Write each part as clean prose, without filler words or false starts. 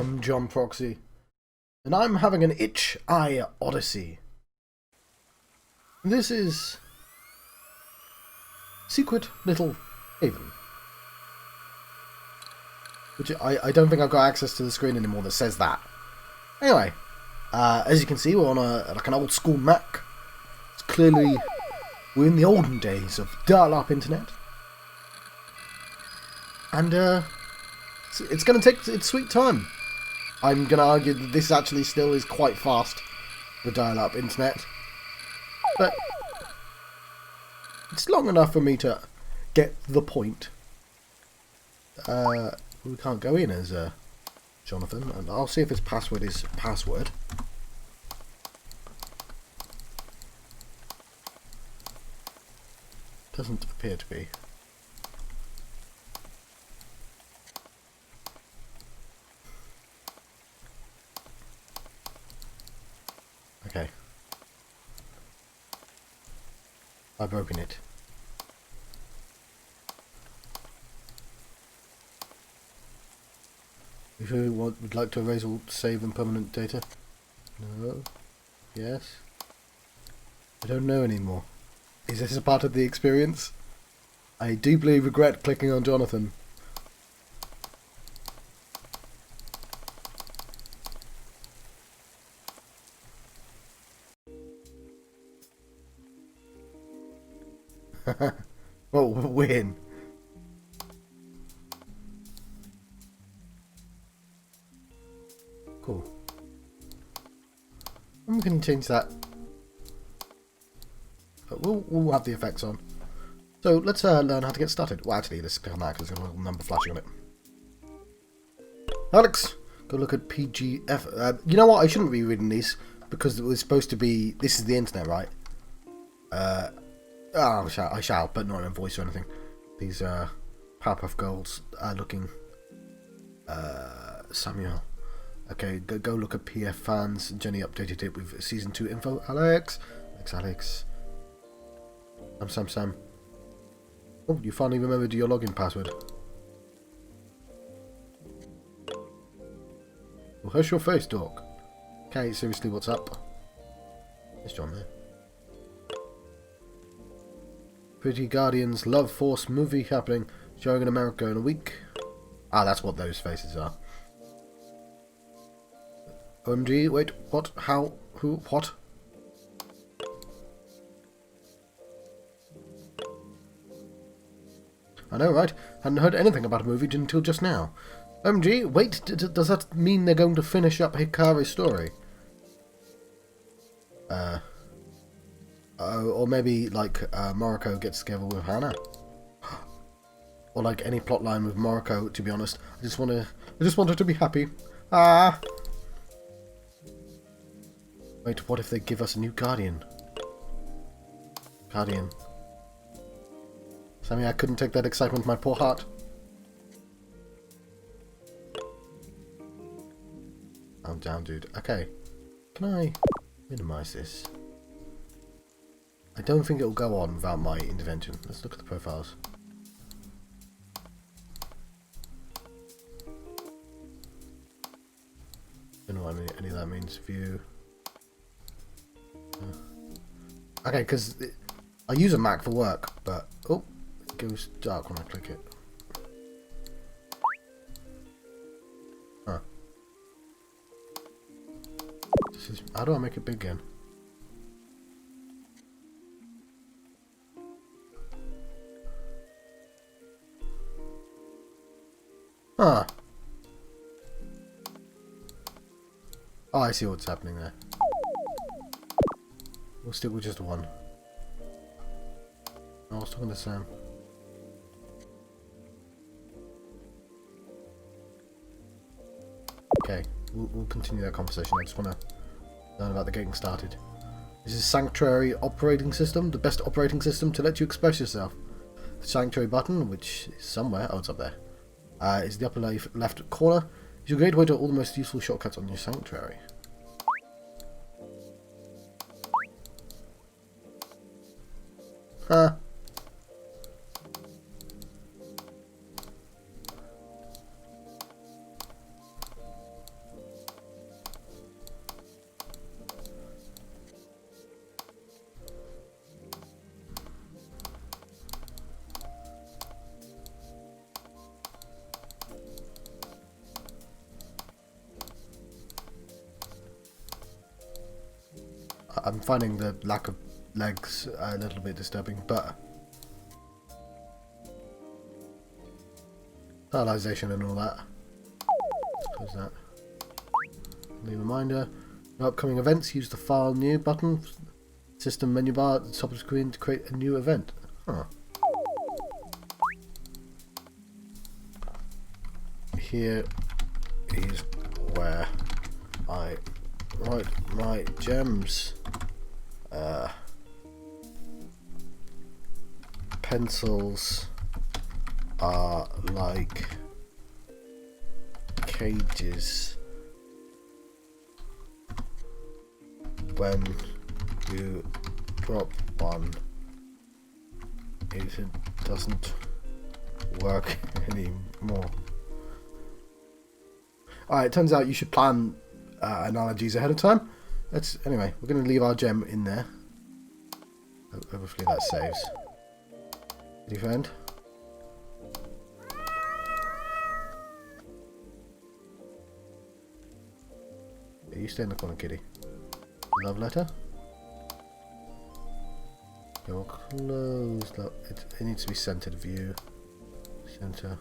I'm John Proxy, and I'm having an Itch.iOdyssey. This is Secret Little Haven, which I don't think I've got access to the screen anymore that says that. Anyway, as you can see, we're on like an old school Mac. It's clearly we're in the olden days of dial-up internet, and it's going to take its sweet time. I'm going to argue that this actually still is quite fast, the dial-up internet, but it's long enough for me to get the point. We can't go in as Jonathan, and I'll see if his password is password. Doesn't appear to be. Okay. I've broken it. You sure would like to erase all save and permanent data? No. Yes. I don't know anymore. Is this a part of the experience? I deeply regret clicking on Jonathan. Well, win. Cool. I'm going to change that. But we'll have the effects on. So let's learn how to get started. Well, actually, let's click on that because there's a little number flashing on it. Alex, go look at PGF. You know what? I shouldn't be reading these because it was supposed to be. This is the internet, right? Oh, I shall, but not in voice or anything. These Powerpuff Girls looking Samuel. Okay, go look at PF fans. Jenny updated it with season 2 info. Alex. Sam. Oh, you finally remembered your login password. Well, hush your face, dog. Okay, seriously, what's up? There's John there. Pretty Guardians Love Force movie happening, showing in America in a week. Ah, that's what those faces are. OMG, wait, what? How? Who? What? I know, right? Hadn't heard anything about a movie until just now. OMG, wait, does that mean they're going to finish up Hikari's story? Or maybe, like, Moriko gets together with Hannah. Or, like, any plotline with Moriko, to be honest. I just want her to be happy. Ah! Wait, what if they give us a new Guardian? Sammy, I couldn't take that excitement, my poor heart. I'm down, dude. Okay. Can I minimize this? I don't think it'll go on without my intervention. Let's look at the profiles. Don't know what any of that means. View. Okay, because I use a Mac for work, but oh, it goes dark when I click it. Huh. How do I make it big again? Huh. Oh, I see what's happening there. We'll stick with just one. I was talking to Sam. Okay, we'll continue that conversation. I just want to learn about the getting started. This is Sanctuary operating system, the best operating system to let you express yourself. The Sanctuary button, which is somewhere, oh, it's up there, is the upper left corner. It's a great way to all the most useful shortcuts on your Sanctuary. Huh. I'm finding the lack of legs a little bit disturbing, but stylization and all that. Close that. Leave a reminder. For upcoming events, use the File New button. System menu bar at the top of the screen to create a new event. Huh. Here is where I write my gems. Pencils are like cages. When you drop one, it doesn't work anymore. Alright, it turns out you should plan analogies ahead of time. Anyway, we're going to leave our gem in there. Hopefully that saves. Did you find? Yeah, you stay in the corner, kitty. Love letter. Okay, we'll close that. It needs to be centered view. Center.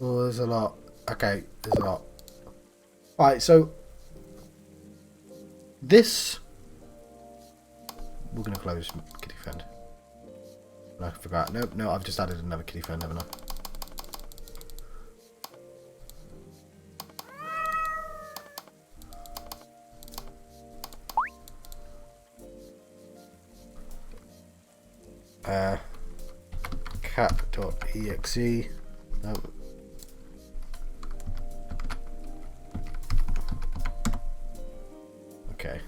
Oh, there's a lot. Okay, there's a lot. Alright, so this we're gonna close kitty friend. I forgot. No, I've just added another kitty friend, haven't I? Cat.exe. No. Okay.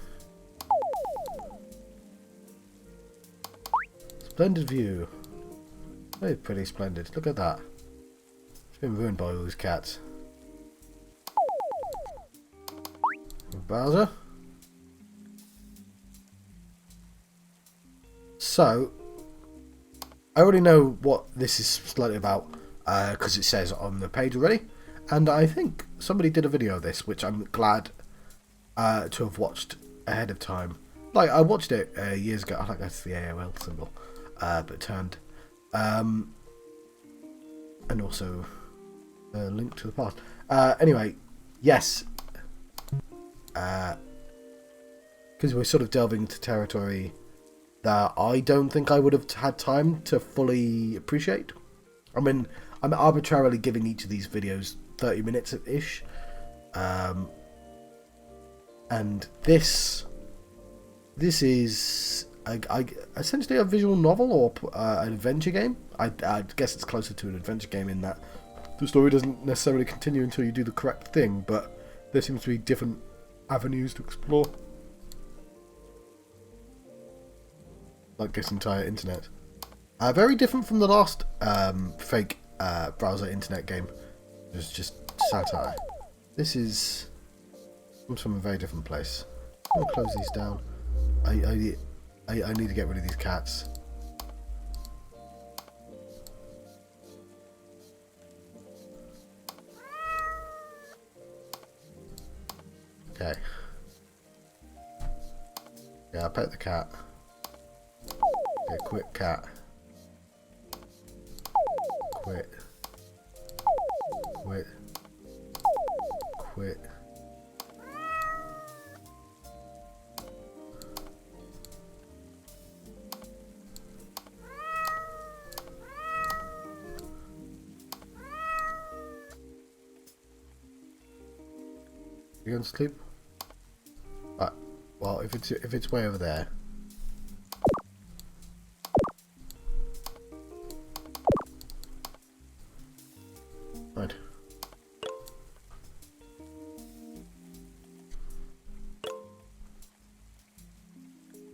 Splendid view. Very pretty splendid. Look at that. It's been ruined by all these cats. Browser. So, I already know what this is slightly about because it says on the page already, and I think somebody did a video of this, which I'm glad to have watched ahead of time. Like, I watched it years ago. I think that's the AOL symbol, but turned. And also a link to the past. Anyway, yes. Because we're sort of delving into territory that I don't think I would have had time to fully appreciate. I mean, I'm arbitrarily giving each of these videos 30 minutes-ish. And this is essentially a visual novel or an adventure game. I guess it's closer to an adventure game in that the story doesn't necessarily continue until you do the correct thing, but there seems to be different avenues to explore. Like this entire internet. Very different from the last fake browser internet game. It was just satire. This comes from a very different place. I'm gonna close these down. I need to get rid of these cats. Okay. Yeah, I'll pet the cat. Okay, quit cat. Quit. Quit. Quit. You going to sleep? Well, if it's way over there. Right.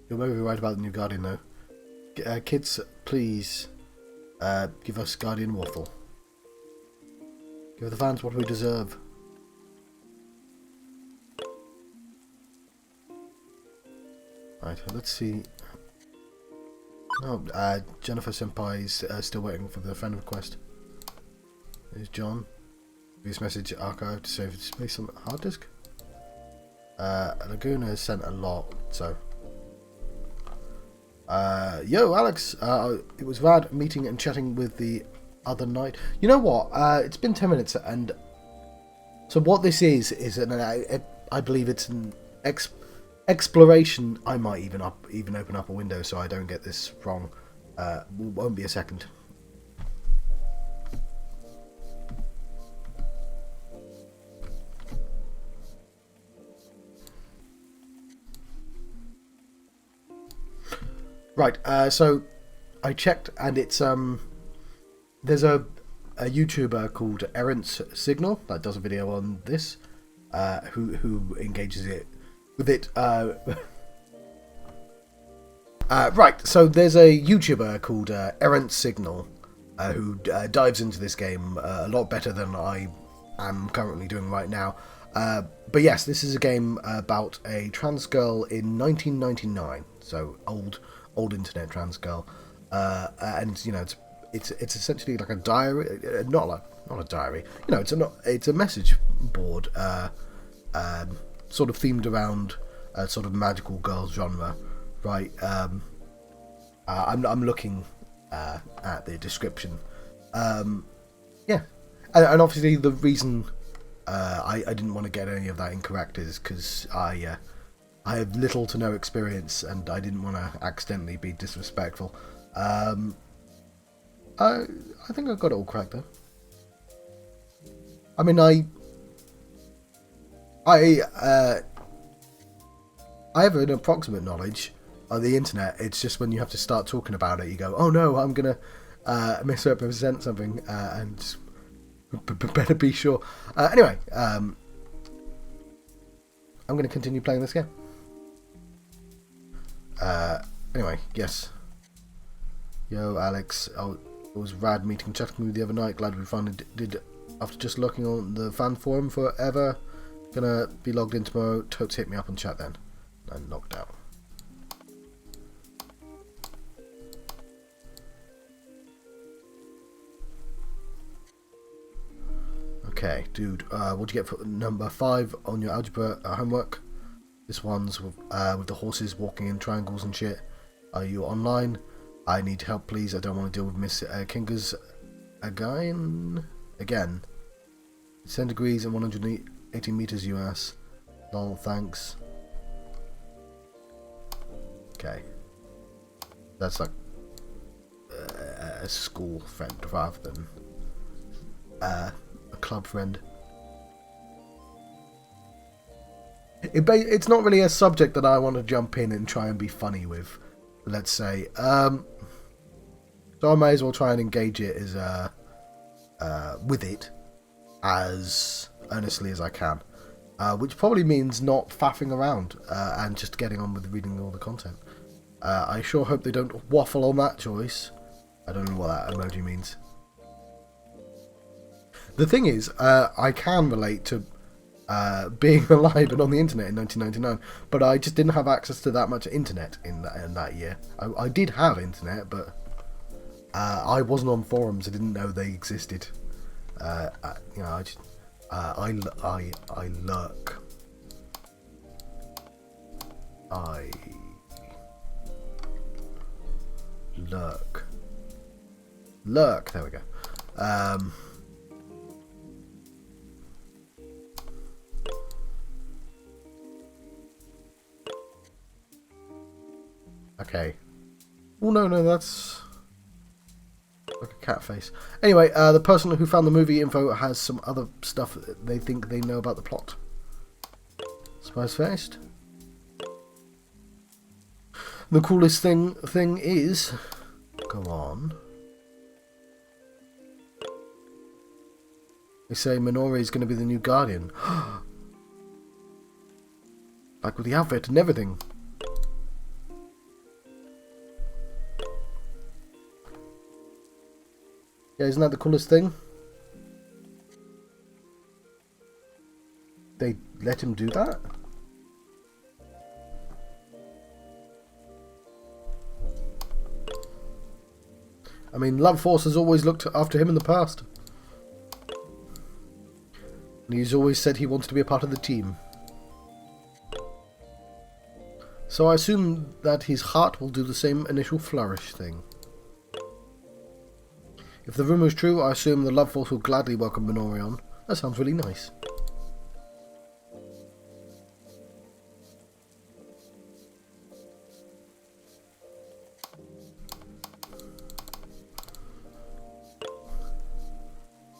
You're maybe right about the new Guardian, though. Kids, please give us Guardian waffle. Give the fans what we deserve. Right, let's see. Oh, Jennifer Senpai is still waiting for the friend request. There's John. This message archived to save space on the hard disk. Laguna has sent a lot, so. Yo, Alex. It was rad meeting and chatting with the other night. You know what? It's been 10 minutes, and so what this is I believe it's an exploration. I might even open up a window so I don't get this wrong. Won't be a second. Right, so I checked, and it's there's a YouTuber called Errant Signal that does a video on this, who engages it with it. Right, so there's a YouTuber called Errant Signal who dives into this game a lot better than I am currently doing right now. But yes, this is a game about a trans girl in 1999, so old internet trans girl, and you know it's essentially like a diary, not a diary. You know, it's a message board, sort of themed around a sort of magical girl genre, right? I'm looking at the description. Yeah, and obviously the reason I didn't want to get any of that incorrect is because I have little to no experience, and I didn't want to accidentally be disrespectful. I think I got it all correct though. I mean, I have an approximate knowledge of the internet. It's just when you have to start talking about it, you go, "Oh no, I'm gonna misrepresent something," and better be sure. Anyway, I'm going to continue playing this game. Anyway, yes. Yo, Alex. Oh, it was rad meeting chatting with you the other night. Glad we finally did after just looking on the fan forum forever. Gonna be logged in tomorrow. Totes hit me up on chat then. I'm knocked out. Okay, dude. What'd you get for number 5 on your algebra homework? This one's with the horses walking in triangles and shit. Are you online? I need help, please. I don't want to deal with Miss Kinger's again. 10 degrees and 180 meters US. Lol, thanks. Okay. That's like a school friend rather than a club friend. It's not really a subject that I want to jump in and try and be funny with, let's say. So I may as well try and engage it as with it as earnestly as I can, which probably means not faffing around and just getting on with reading all the content. I sure hope they don't waffle on that choice. I don't know what that emoji means. The thing is, I can relate to being alive and on the internet in 1999, but I just didn't have access to that much internet in that year. I did have internet, but I wasn't on forums. I didn't know they existed. You know, I lurk. I lurk. Lurk. There we go. Okay. Oh no, that's like a cat face. Anyway, the person who found the movie info has some other stuff that they think they know about the plot. Surprise first. The coolest thing is, go on. They say Minori is going to be the new Guardian. Like with the outfit and everything. Yeah, isn't that the coolest thing? They let him do that? I mean, Love Force has always looked after him in the past. And he's always said he wants to be a part of the team. So I assume that his heart will do the same initial flourish thing. If the rumour is true, I assume the Love Force will gladly welcome Minori on. That sounds really nice.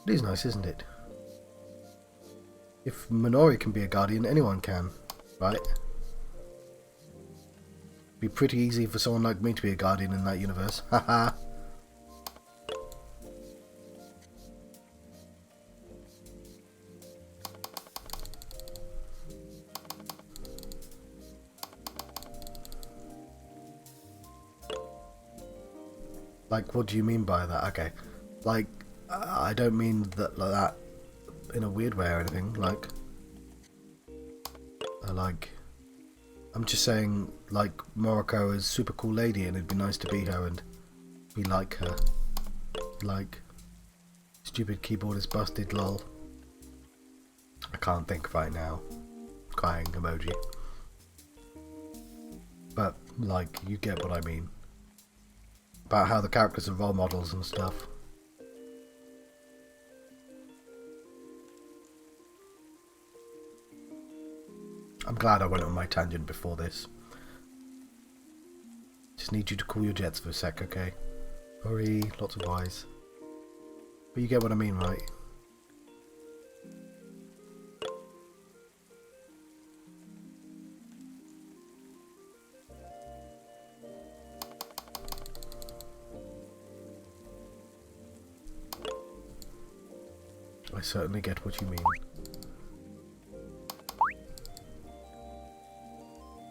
It is nice, isn't it? If Minori can be a guardian, anyone can, right? Be pretty easy for someone like me to be a guardian in that universe. Haha. Like, what do you mean by that? Okay. Like, I don't mean that like that in a weird way or anything. Like, I'm just saying, like, Moriko is a super cool lady and it'd be nice to be her and be like her. Like, stupid keyboard is busted, lol. I can't think right now. Crying emoji. But, like, you get what I mean. About how the characters are role models and stuff. I'm glad I went on my tangent before this. Just need you to cool your jets for a sec, okay? Sorry, lots of Y's. But you get what I mean, right? I certainly get what you mean.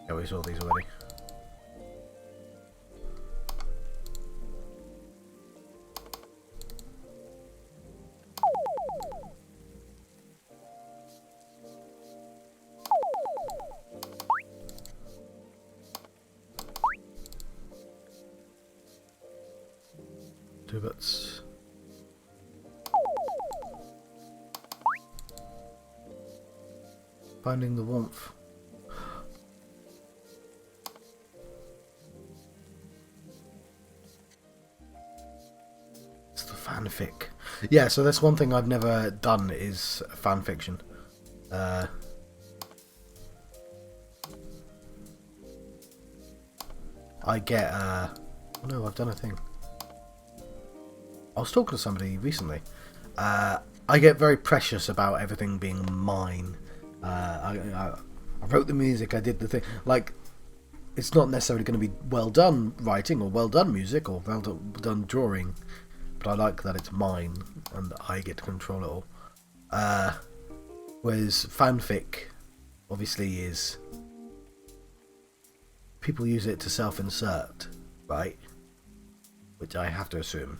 Yeah, we saw these already. Two bits. Finding the warmth. It's the fanfic. Yeah, so that's one thing I've never done is fan fiction. I get oh no, I've done a thing. I was talking to somebody recently. I get very precious about everything being mine. I wrote the music, I did the thing. Like, it's not necessarily going to be well done writing or well done music or well done drawing, but I like that it's mine and I get to control it all. Whereas fanfic, obviously, is people use it to self-insert, right? Which I have to assume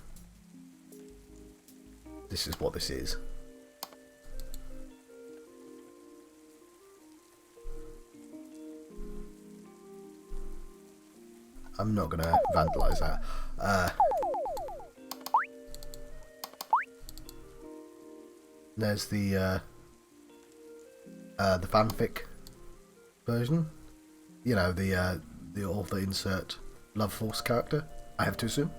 this is what this is. I'm not gonna vandalise that. There's the fanfic version. You know, the author insert Love Force character, I have to assume.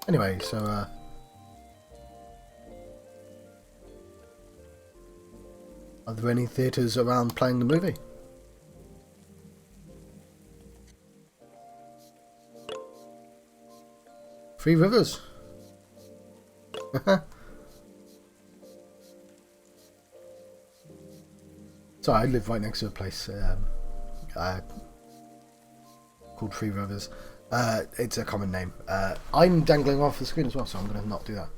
Anyway, so are there any theatres around playing the movie? Three Rivers. So I live right next to a place called Three Rivers. It's a common name. I'm dangling off the screen as well, so I'm going to not do that.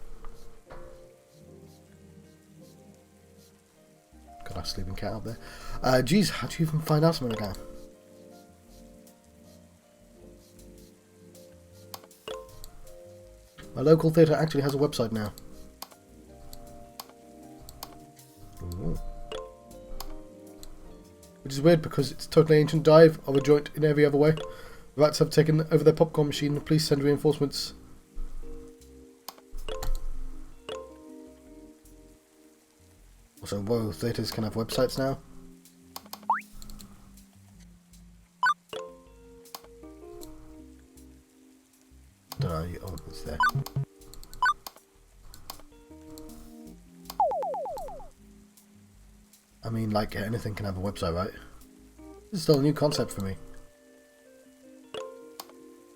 Got a sleeping cat out there. Geez, how do you even find out something like that? My local theatre actually has a website now. which is weird because it's totally ancient dive of a joint in every other way. The rats have taken over their popcorn machine. Please send reinforcements. Also, Royal Theatres can have websites now. Don't know. Oh, it's there. I mean, like, anything can have a website, right? This is still a new concept for me.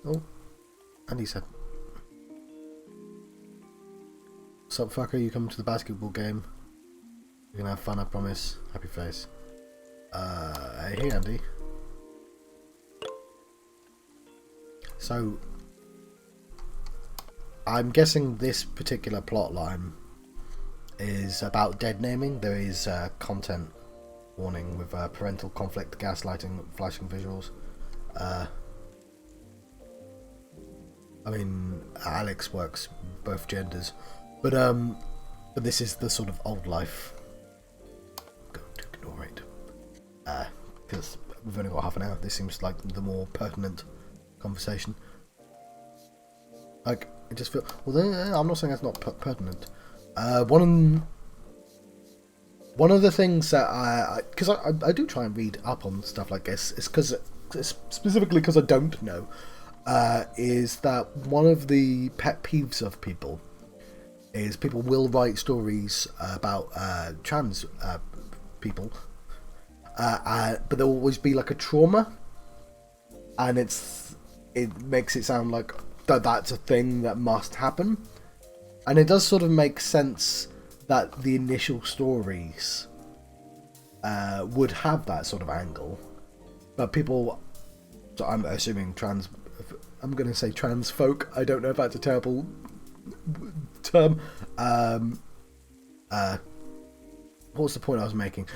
Oh, and he said, "Sup, fucker? You come to the basketball game? You're gonna have fun, I promise." Happy face. Hey, Andy. So, I'm guessing this particular plot line is about dead naming. There is content warning with parental conflict, gaslighting, flashing visuals. I mean, Alex works both genders, but this is the sort of old life. I'm going to ignore it because we've only got half an hour. This seems like the more pertinent conversation. Like, it just feels. Well, I'm not saying that's not pertinent. One of the things that because I do try and read up on stuff like this, is specifically because I don't know, is that one of the pet peeves of people is people will write stories about trans people, but there'll always be like a trauma, and it makes it sound like that's a thing that must happen. And it does sort of make sense that the initial stories would have that sort of angle. But people, so I'm assuming I'm going to say trans folk, I don't know if that's a terrible term. What was the point I was making?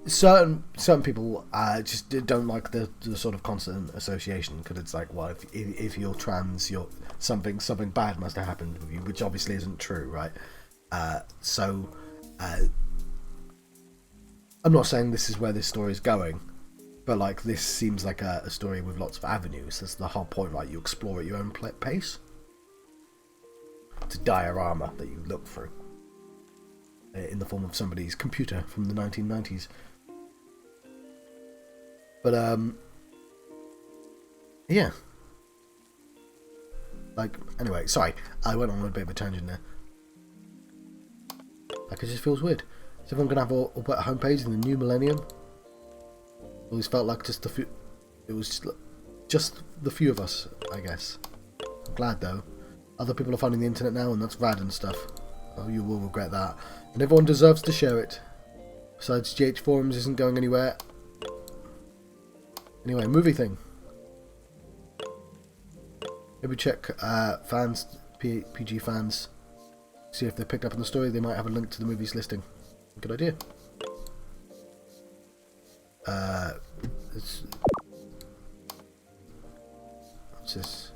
Certain people just don't like the sort of constant association, because it's like, well, if you're trans, you're something bad must have happened with you, which obviously isn't true, right? So I'm not saying this is where this story is going, but like, this seems like a story with lots of avenues. That's the whole point, right? You explore at your own pace. It's a diorama that you look through in the form of somebody's computer from the 1990s. But yeah. Like, anyway, sorry, I went on a bit of a tangent there. Like, it just feels weird. Is everyone gonna have a homepage in the new millennium? Always felt like just it was just the few of us, I guess. I'm glad though. Other people are finding the internet now, and that's rad and stuff. Oh, you will regret that. And everyone deserves to share it. Besides, GH Forums isn't going anywhere. Anyway, movie thing. Maybe check fans, PG fans, see if they picked up on the story. They might have a link to the movie's listing. Good idea. What's this?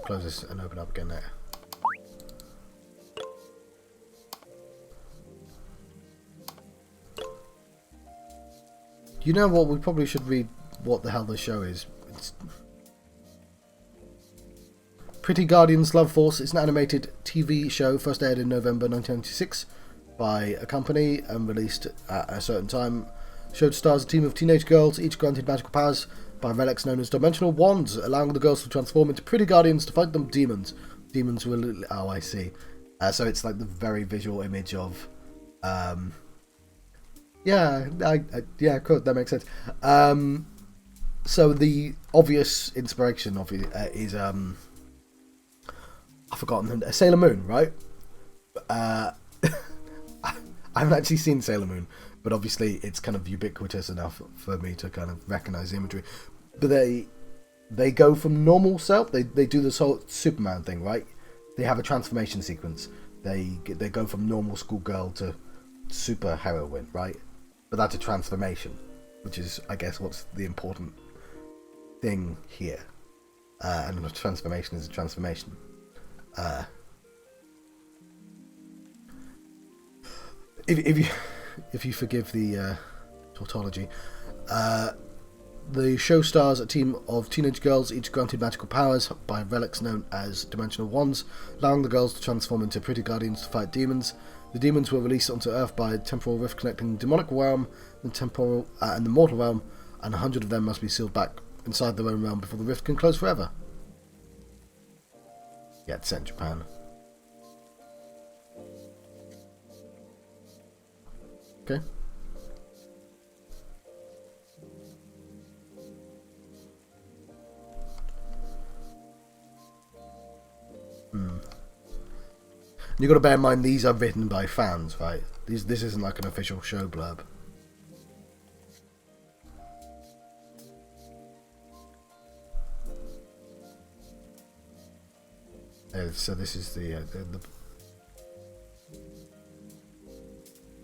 Close this and open up again there. You know what? We probably should read what the hell the show is. It's Pretty Guardians Love Force. It's an animated TV show, first aired in November 1996 by a company and released at a certain time. Showed stars a team of teenage girls, each granted magical powers by relics known as dimensional wands, allowing the girls to transform into pretty guardians to fight them demons. Demons will... Oh, I see. So it's like the very visual image of... Yeah, yeah, cool, that makes sense. So the obvious inspiration of it is... I've forgotten the Sailor Moon, right? I haven't actually seen Sailor Moon, but obviously it's kind of ubiquitous enough for me to kind of recognise the imagery. But they go from normal self, they do this whole Superman thing, right? They have a transformation sequence. They go from normal schoolgirl to super heroine, right? But that's a transformation, which is, I guess, what's the important thing here. And a transformation is a transformation. If you if you forgive the tautology. The show stars a team of teenage girls, each granted magical powers by relics known as dimensional wands, allowing the girls to transform into pretty guardians to fight demons. The demons were released onto Earth by a temporal rift connecting the demonic realm and the mortal realm, and 100 of them must be sealed back inside their own realm before the rift can close forever. Yeah, it's set in Japan. Okay. You got to bear in mind these are written by fans, right? This isn't like an official show blurb. So this is the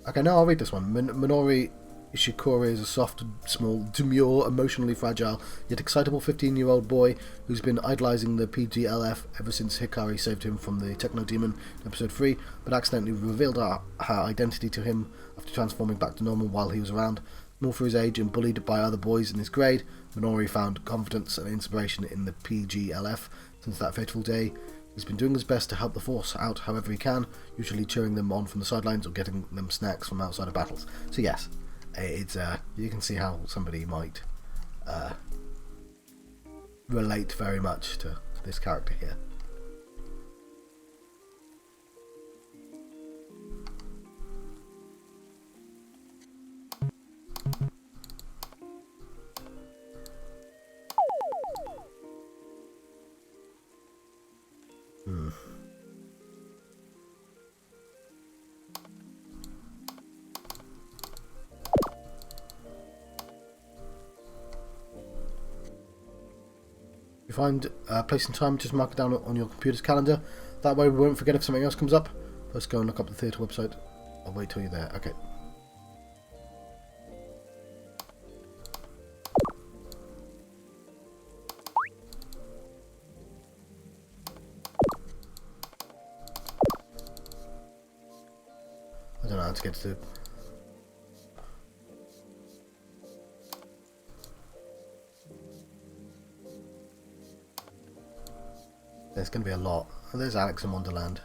okay, now I'll read this one. Minori Ishikori is a soft, small, demure, emotionally fragile, yet excitable 15-year-old boy who's been idolizing the PGLF ever since Hikari saved him from the Techno-Demon in episode 3, but accidentally revealed her identity to him after transforming back to normal while he was around. Small for his age and bullied by other boys in his grade, Minori found confidence and inspiration in the PGLF since that fateful day. He's been doing his best to help the Force out however he can, usually cheering them on from the sidelines or getting them snacks from outside of battles. So yes, it's you can see how somebody might relate very much to this character here. If you find a place and time, just mark it down on your computer's calendar. That way we won't forget if something else comes up. Let's go and look up the theatre website. I'll wait till you're there. Okay. I don't know how to get to the... There's going to be a lot. Oh, there's Alex in Wonderland.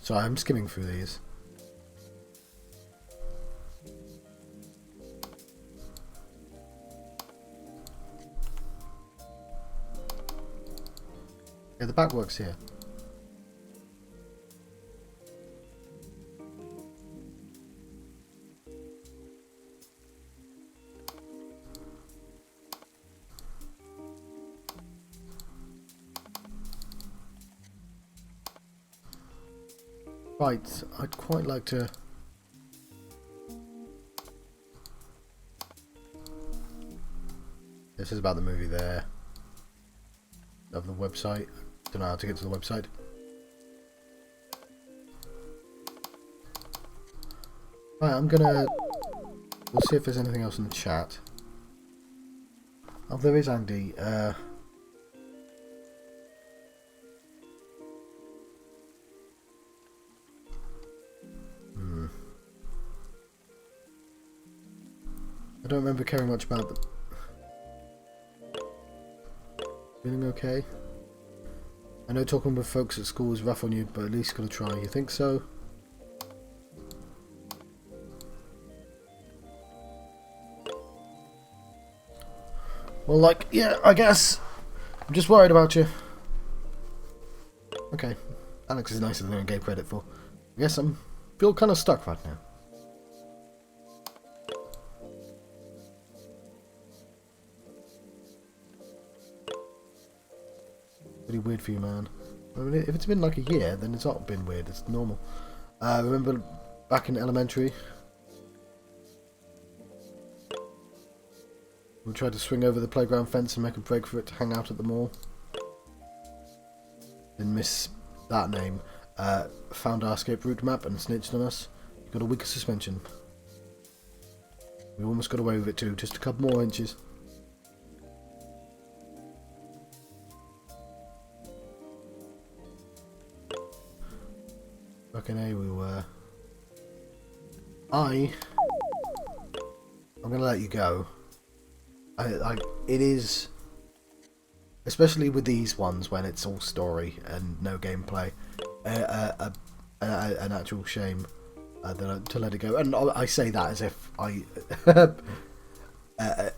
Sorry, I'm skimming through these. Yeah, the back works here. Right, I'd quite like to... This is about the movie there. Of the website. Don't know how to get to the website. Right, I'm gonna... We'll see if there's anything else in the chat. Oh, there is Andy. I don't remember caring much about them. Feeling okay? I know talking with folks at school is rough on you, but at least gotta try. You think so? Well, like, yeah, I guess. I'm just worried about you. Okay. Alex is nicer than I gave credit for. I guess I'm feel kind of stuck right now. Pretty weird for you, man. I mean, if it's been like a year, then it's not been weird. It's normal. Remember back in elementary, we tried to swing over the playground fence and make a break for it to hang out at the mall. Didn't miss that name. Found our escape route map and snitched on us. You got a week of suspension. We almost got away with it too, just a couple more inches. Fucking A, we were. I'm gonna let you go. It is, especially with these ones when it's all story and no gameplay, an actual shame to let it go. And I say that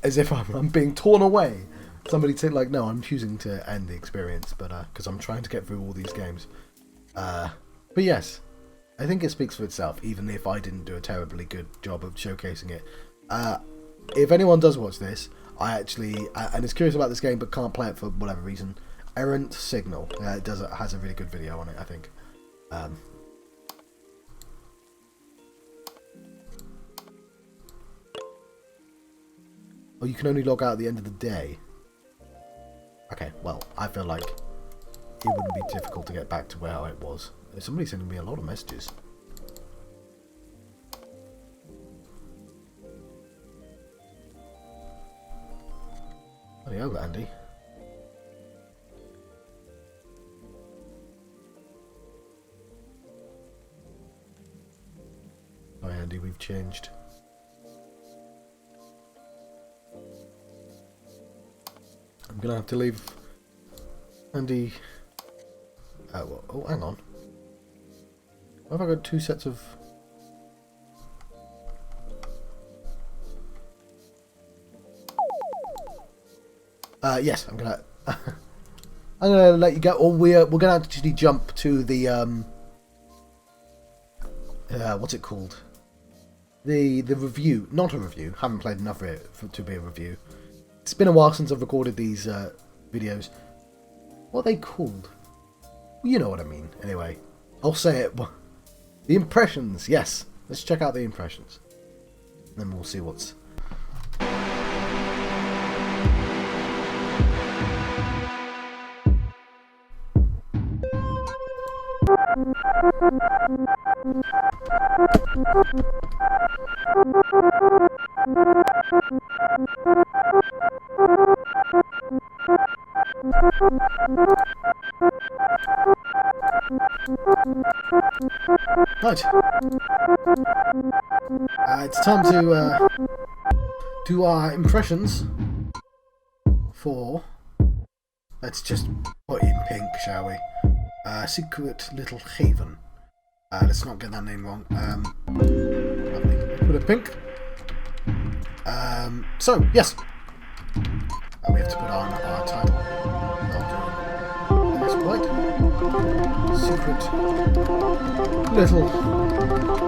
as if I'm being torn away. Somebody said like, no, I'm choosing to end the experience, but because I'm trying to get through all these games. But yes, I think it speaks for itself, even if I didn't do a terribly good job of showcasing it. If anyone does watch this, I actually, and is curious about this game but can't play it for whatever reason, Errant Signal, it has a really good video on it, I think. Oh, you can only log out at the end of the day. Okay, well, I feel like it wouldn't be difficult to get back to where it was. Somebody's sending me a lot of messages. Bloody hell, Andy. Sorry, Andy, we've changed. I'm gonna have to leave Andy. Oh, hang on. Why have I got two sets of? Yes, I'm gonna. I'm gonna let you go. Or we're gonna actually jump to the what's it called? The review. Not a review. Haven't played enough of it to be a review. It's been a while since I've recorded these videos. What are they called? You know what I mean. Anyway, I'll say it. The impressions. Yes, let's check out the impressions. Then we'll see what's. Right. It's time to do our impressions for. Let's just put in pink, shall we? Secret Little Haven. Let's not get that name wrong. Lovely. Put a pink. So yes, we have to put on our title. That's right. Secret Little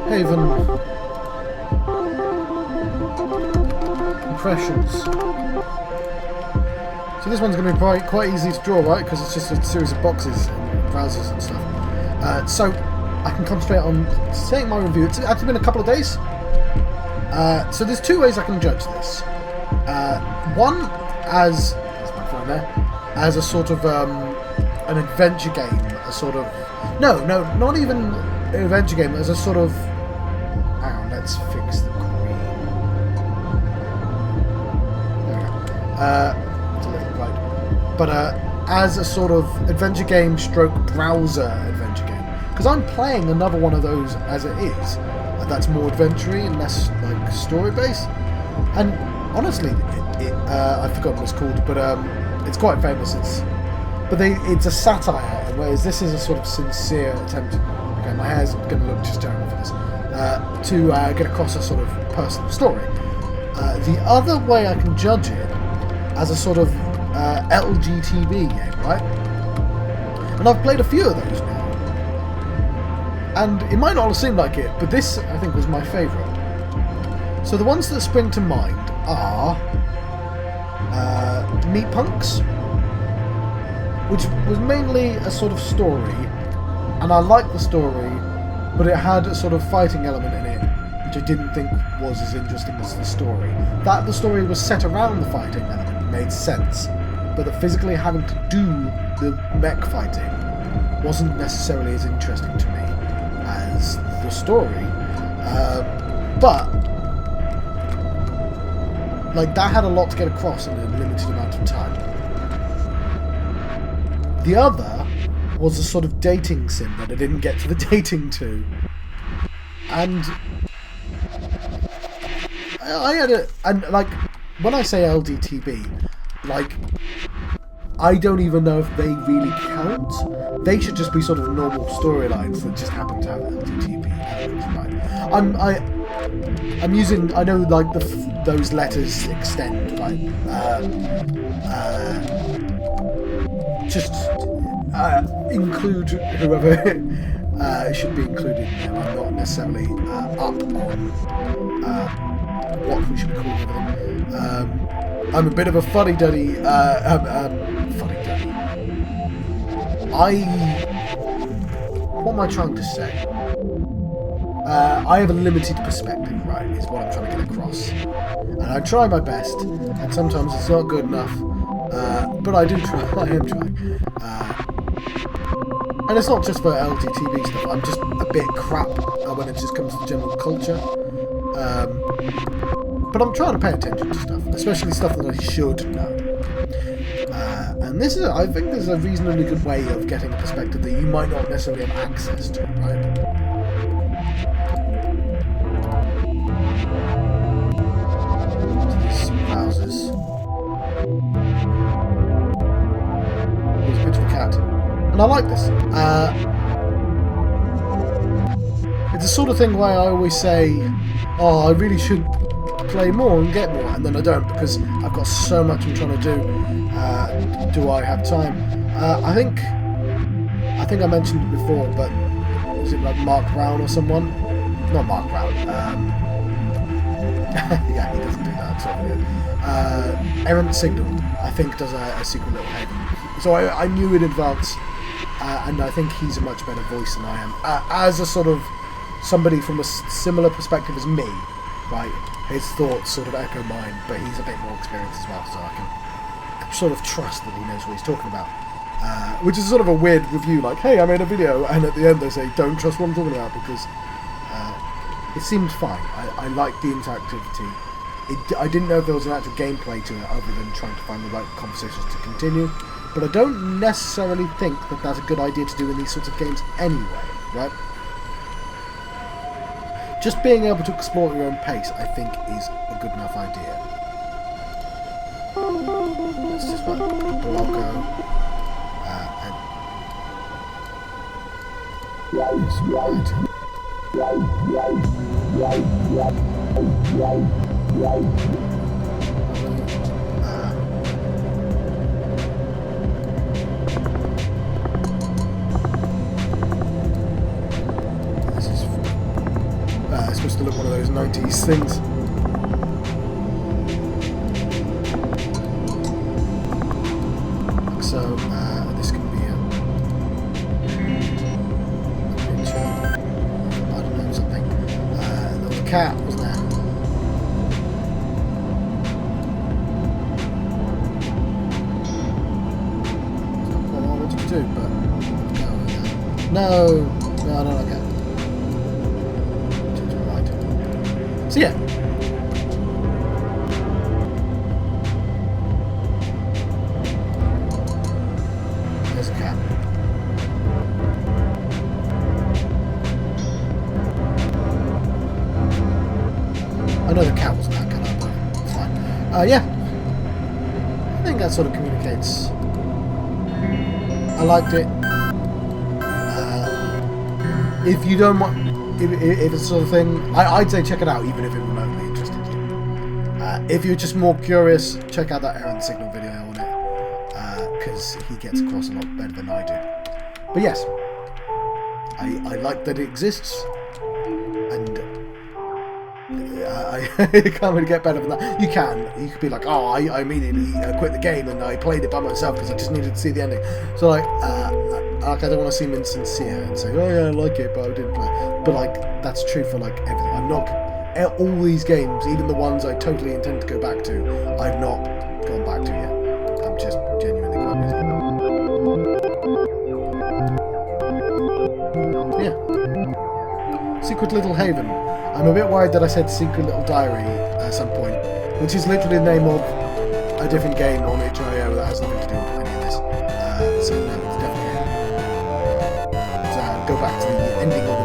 Haven impressions. So this one's going to be quite easy to draw, right? Because it's just a series of boxes and browsers and stuff. So I can concentrate on saying my review. It's actually been a couple of days. So there's two ways I can judge this. One, as my phone there, as a sort of an adventure game, a sort of no, not even an adventure game, as a sort of. Hang on, let's fix the green. There we go. It's a little bright, but as a sort of adventure game stroke browser adventure game, because I'm playing another one of those as it is. That's more adventure-y and less like story based. And honestly, I forgot what it's called, but it's quite famous. It's a satire, whereas this is a sort of sincere attempt. Okay, my hair's going to look just terrible for this. To get across a sort of personal story. The other way I can judge it as a sort of LGTB game, right? And I've played a few of those now. And it might not seem like it, but this, I think, was my favourite. So the ones that spring to mind are Meat Punks, which was mainly a sort of story, and I liked the story, but it had a sort of fighting element in it, which I didn't think was as interesting as the story. That the story was set around the fighting element made sense, but that physically having to do the mech fighting wasn't necessarily as interesting to me as the story, but like, that had a lot to get across in a limited amount of time. The other was a sort of dating sim that I didn't get to the dating to. And I had a... And, like, when I say LDTB, like, I don't even know if they really count. They should just be sort of normal storylines that just happen to have LDTB elements, right? I'm using... I know, like, those letters extend, like, just include whoever should be included in there. I'm not necessarily up on what we should be calling them. I'm a bit of a fuddy-duddy. Fuddy-duddy. What am I trying to say? I have a limited perspective, right, is what I'm trying to get across. And I try my best, and sometimes it's not good enough, but I do try, I am trying. And it's not just for LGTB stuff, I'm just a bit crap when it just comes to general culture. But I'm trying to pay attention to stuff, especially stuff that I should know. And this is, I think there's a reasonably good way of getting a perspective that you might not necessarily have access to, right? Houses. There's a picture of a cat. And I like this. It's the sort of thing where I always say, oh, I really should play more and get more, and then I don't because I've got so much I'm trying to do. Do I have time? I think I mentioned it before, but was it like Mark Brown or someone? Not Mark Brown. Yeah, he doesn't do that. Sort of Errant Signal, I think, does a Secret Little Haven. So I knew in advance, and I think he's a much better voice than I am. As a sort of somebody from a similar perspective as me, right? His thoughts sort of echo mine, but he's a bit more experienced as well, so I can sort of trust that he knows what he's talking about. Which is sort of a weird review, like, hey, I made a video, and at the end they say, don't trust what I'm talking about, because it seemed fine. I liked the interactivity. I didn't know if there was an actual gameplay to it other than trying to find the right conversations to continue, but I don't necessarily think that that's a good idea to do in these sorts of games anyway, right? Just being able to explore at your own pace, I think, is a good enough idea. Let's just like Bloggo and this is supposed to look one of those 90s things. So this can be a picture, I don't know, something. There was a cat, wasn't there? It's not quite what I wanted to do, but no, I don't like it. So yeah. There's a cat. I know the cat wasn't that cut up, but it's fine. Yeah. I think that sort of communicates. I liked it. If you don't want... If it's the sort of thing, I'd say check it out, even if it remotely interested you. If you're just more curious, check out that Errant Signal video on it, because he gets across a lot better than I do. But yes, I like that it exists, and I can't really get better than that. You could be like, oh, I immediately quit the game and I played it by myself because I just needed to see the ending. So like I don't want to seem insincere and say, oh yeah, I like it, but I didn't play. But like that's true for like everything. I'm not all these games, even the ones I totally intend to go back to, I've not gone back to yet. I'm just genuinely quite busy. Yeah. Secret Little Haven. I'm a bit worried that I said Secret Little Diary at some point, which is literally the name of a different game on Itch.io that has nothing to do with any of this. So no, it's definitely go back to the ending of